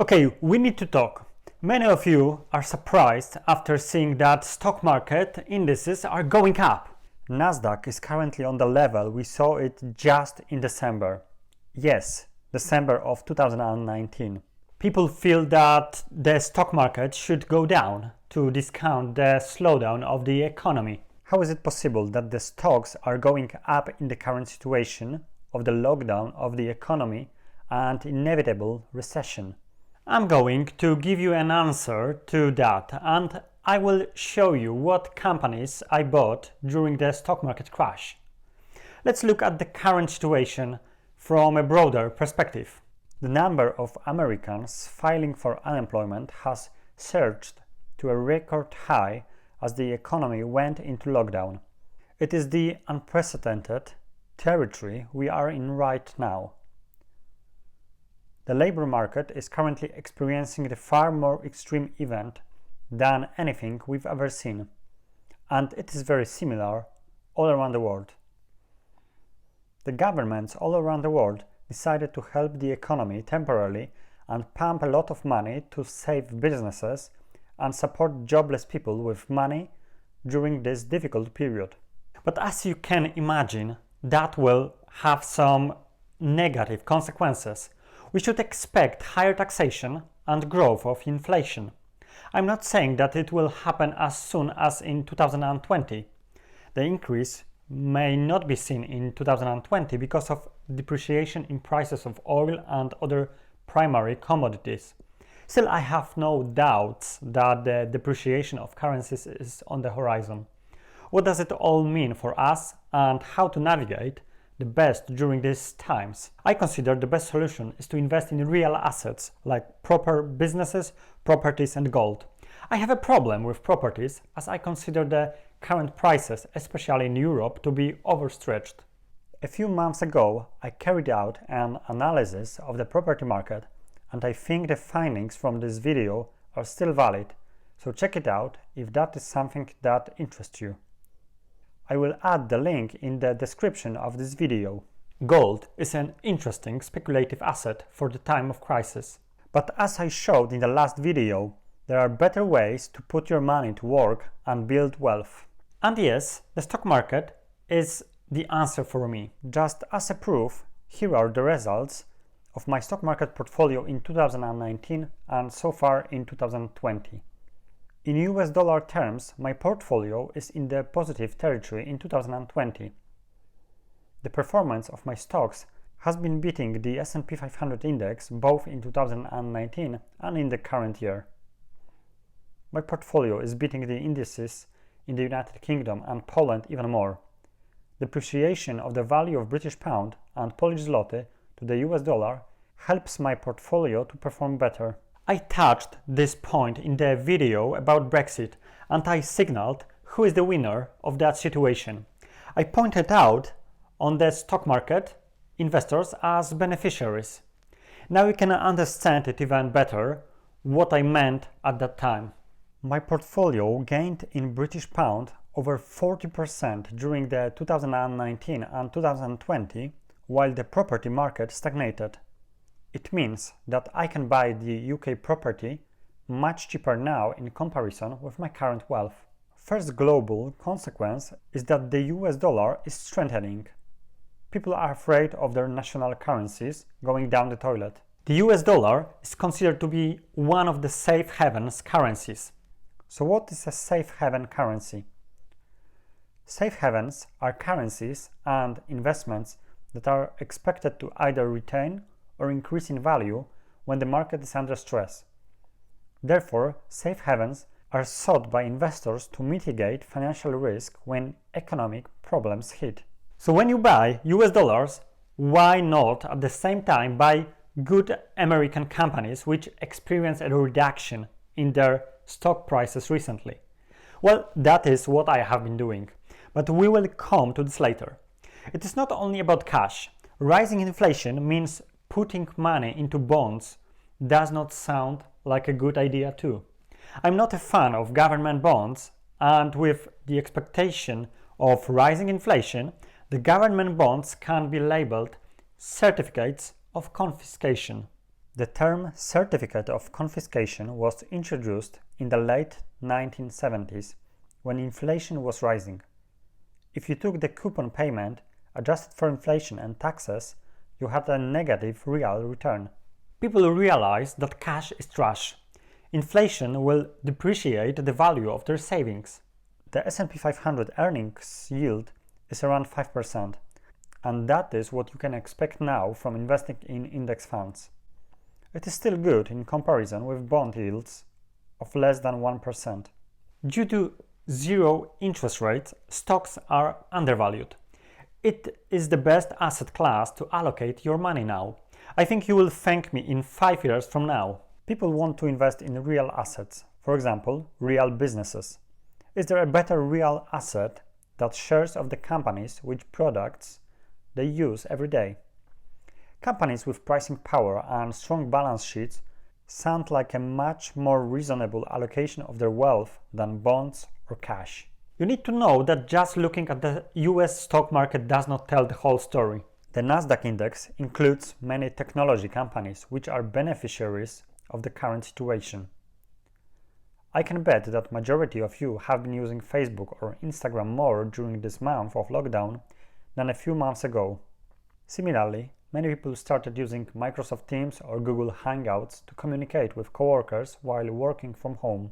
Okay, we need to talk. Many of you are surprised after seeing that stock market indices are going up. Nasdaq is currently on the level we saw it just in December. Yes, December of 2019. People feel that the stock market should go down to discount the slowdown of the economy. How is it possible that the stocks are going up in the current situation of the lockdown of the economy and inevitable recession? I'm going to give you an answer to that, and I will show you what companies I bought during the stock market crash. Let's look at the current situation from a broader perspective. The number of Americans filing for unemployment has surged to a record high as the economy went into lockdown. It is the unprecedented territory we are in right now. The labor market is currently experiencing a far more extreme event than anything we've ever seen, and it is very similar all around the world. The governments all around the world decided to help the economy temporarily and pump a lot of money to save businesses and support jobless people with money during this difficult period. But as you can imagine, that will have some negative consequences. We should expect higher taxation and growth of inflation. I'm not saying that it will happen as soon as in 2020. The increase may not be seen in 2020 because of depreciation in prices of oil and other primary commodities. Still, I have no doubts that the depreciation of currencies is on the horizon. What does it all mean for us and how to navigate the best during these times? I consider the best solution is to invest in real assets like proper businesses, properties and gold. I have a problem with properties as I consider the current prices, especially in Europe, to be overstretched. A few months ago, I carried out an analysis of the property market, and I think the findings from this video are still valid, so check it out if that is something that interests you. I will add the link in the description of this video. Gold is an interesting speculative asset for the time of crisis. But as I showed in the last video, there are better ways to put your money to work and build wealth. And yes, the stock market is the answer for me. Just as a proof, here are the results of my stock market portfolio in 2019 and so far in 2020. In US dollar terms, my portfolio is in the positive territory in 2020. The performance of my stocks has been beating the S&P 500 index both in 2019 and in the current year. My portfolio is beating the indices in the United Kingdom and Poland even more. Depreciation of the value of British pound and Polish zloty to the US dollar helps my portfolio to perform better. I touched this point in the video about Brexit and I signaled who is the winner of that situation. I pointed out on the stock market investors as beneficiaries. Now you can understand it even better what I meant at that time. My portfolio gained in British pound over 40% during the 2019 and 2020 while the property market stagnated. It means that I can buy the UK property much cheaper now in comparison with my current wealth. First global consequence is that the US dollar is strengthening. People are afraid of their national currencies going down the toilet. The US dollar is considered to be one of the safe havens currencies. So what is a safe haven currency? Safe havens are currencies and investments that are expected to either retain or increase in value when the market is under stress. Therefore, safe havens are sought by investors to mitigate financial risk when economic problems hit. So when you buy US dollars, why not at the same time buy good American companies which experience a reduction in their stock prices recently? Well, that is what I have been doing, but we will come to this later. It is not only about cash. Rising inflation means putting money into bonds does not sound like a good idea too. I'm not a fan of government bonds, and with the expectation of rising inflation, the government bonds can be labeled certificates of confiscation. The term certificate of confiscation was introduced in the late 1970s when inflation was rising. If you took the coupon payment, adjusted for inflation and taxes, you had a negative real return. People realize that cash is trash. Inflation will depreciate the value of their savings. The S&P 500 earnings yield is around 5%, and that is what you can expect now from investing in index funds. It is still good in comparison with bond yields of less than 1%. Due to zero interest rates, stocks are undervalued. It is the best asset class to allocate your money now. I think you will thank me in 5 years from now. People want to invest in real assets, for example, real businesses. Is there a better real asset than shares of the companies which products they use every day? Companies with pricing power and strong balance sheets sound like a much more reasonable allocation of their wealth than bonds or cash. You need to know that just looking at the US stock market does not tell the whole story. The Nasdaq index includes many technology companies which are beneficiaries of the current situation. I can bet that majority of you have been using Facebook or Instagram more during this month of lockdown than a few months ago. Similarly, many people started using Microsoft Teams or Google Hangouts to communicate with coworkers while working from home.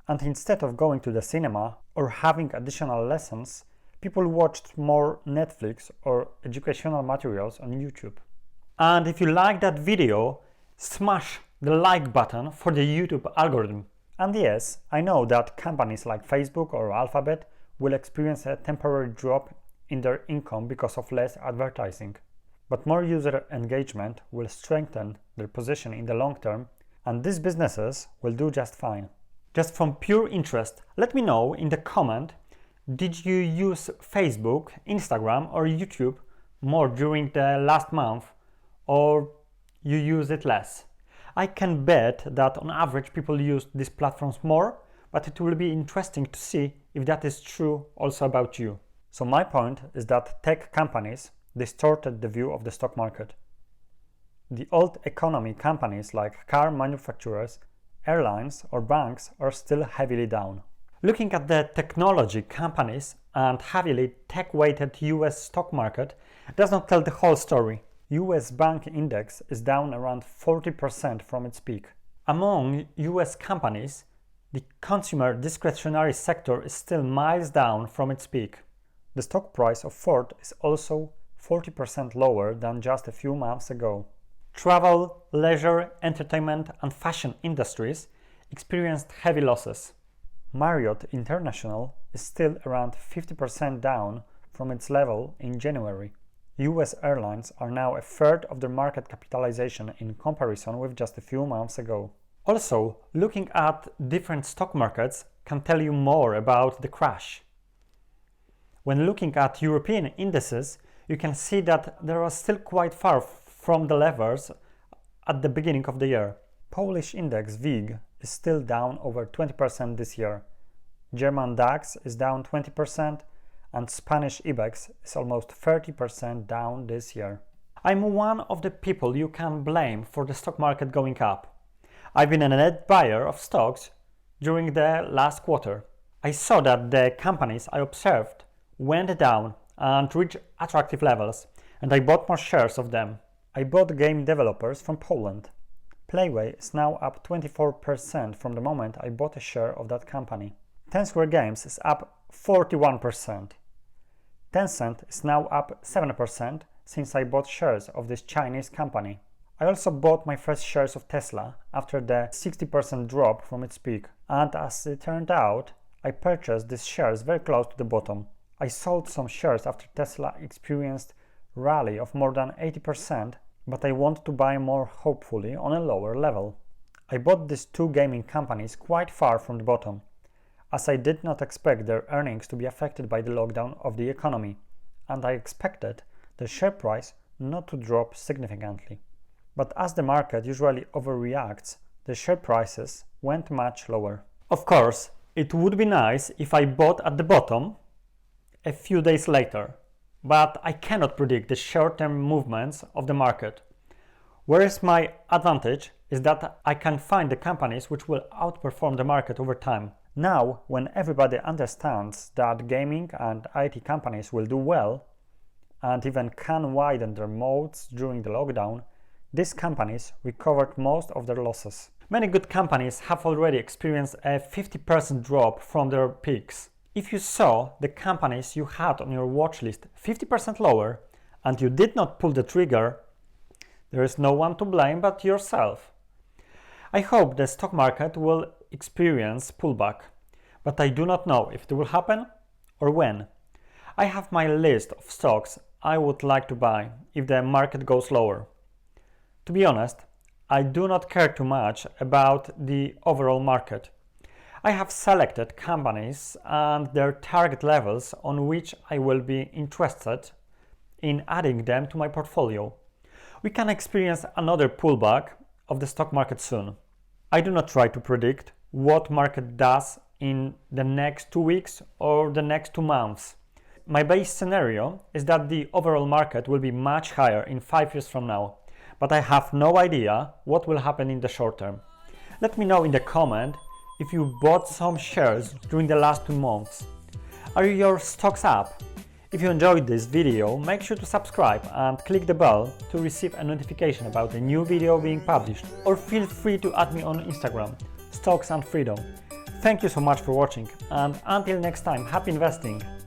And instead of going to the cinema or having additional lessons, people watched more Netflix or educational materials on YouTube. And if you like that video, smash the like button for the YouTube algorithm. And yes, I know that companies like Facebook or Alphabet will experience a temporary drop in their income because of less advertising. But more user engagement will strengthen their position in the long term, and these businesses will do just fine. Just from pure interest, let me know in the comment, did you use Facebook, Instagram or YouTube more during the last month, or you use it less? I can bet that on average people use these platforms more, but it will be interesting to see if that is true also about you. So my point is that tech companies distorted the view of the stock market. The old economy companies like car manufacturers, airlines or banks are still heavily down. Looking at the technology companies and heavily tech-weighted US stock market does not tell the whole story. US bank index is down around 40% from its peak. Among US companies, the consumer discretionary sector is still miles down from its peak. The stock price of Ford is also 40% lower than just a few months ago. Travel, leisure, entertainment and fashion industries experienced heavy losses. Marriott International is still around 50% down from its level in January. US airlines are now a third of their market capitalization in comparison with just a few months ago. Also, looking at different stock markets can tell you more about the crash. When looking at European indices, you can see that they are still quite far from the levels at the beginning of the year. Polish index WIG is still down over 20% this year. German DAX is down 20%, and Spanish IBEX is almost 30% down this year. I'm one of the people you can blame for the stock market going up. I've been a net buyer of stocks during the last quarter. I saw that the companies I observed went down and reached attractive levels, and I bought more shares of them. I bought game developers from Poland. Playway is now up 24% from the moment I bought a share of that company. 10 Square Games is up 41%. Tencent is now up 7% since I bought shares of this Chinese company. I also bought my first shares of Tesla after the 60% drop from its peak, and as it turned out, I purchased these shares very close to the bottom. I sold some shares after Tesla experienced a rally of more than 80%, but I want to buy more hopefully on a lower level. I bought these two gaming companies quite far from the bottom, as I did not expect their earnings to be affected by the lockdown of the economy, and I expected the share price not to drop significantly. But as the market usually overreacts, the share prices went much lower. Of course, it would be nice if I bought at the bottom a few days later, but I cannot predict the short-term movements of the market. Whereas my advantage is that I can find the companies which will outperform the market over time. Now, when everybody understands that gaming and IT companies will do well and even can widen their moats during the lockdown, these companies recovered most of their losses. Many good companies have already experienced a 50% drop from their peaks. If you saw the companies you had on your watch list 50% lower and you did not pull the trigger, there is no one to blame but yourself. I hope the stock market will experience pullback, but I do not know if it will happen or when. I have my list of stocks I would like to buy if the market goes lower. To be honest, I do not care too much about the overall market. I have selected companies and their target levels on which I will be interested in adding them to my portfolio. We can experience another pullback of the stock market soon. I do not try to predict what market does in the next 2 weeks or the next 2 months. My base scenario is that the overall market will be much higher in 5 years from now, but I have no idea what will happen in the short term. Let me know in the comment if you bought some shares during the last 2 months. Are your stocks up? If you enjoyed this video, make sure to subscribe and click the bell to receive a notification about a new video being published, or feel free to add me on Instagram, Stocks and Freedom. Thank you so much for watching, and until next time, happy investing!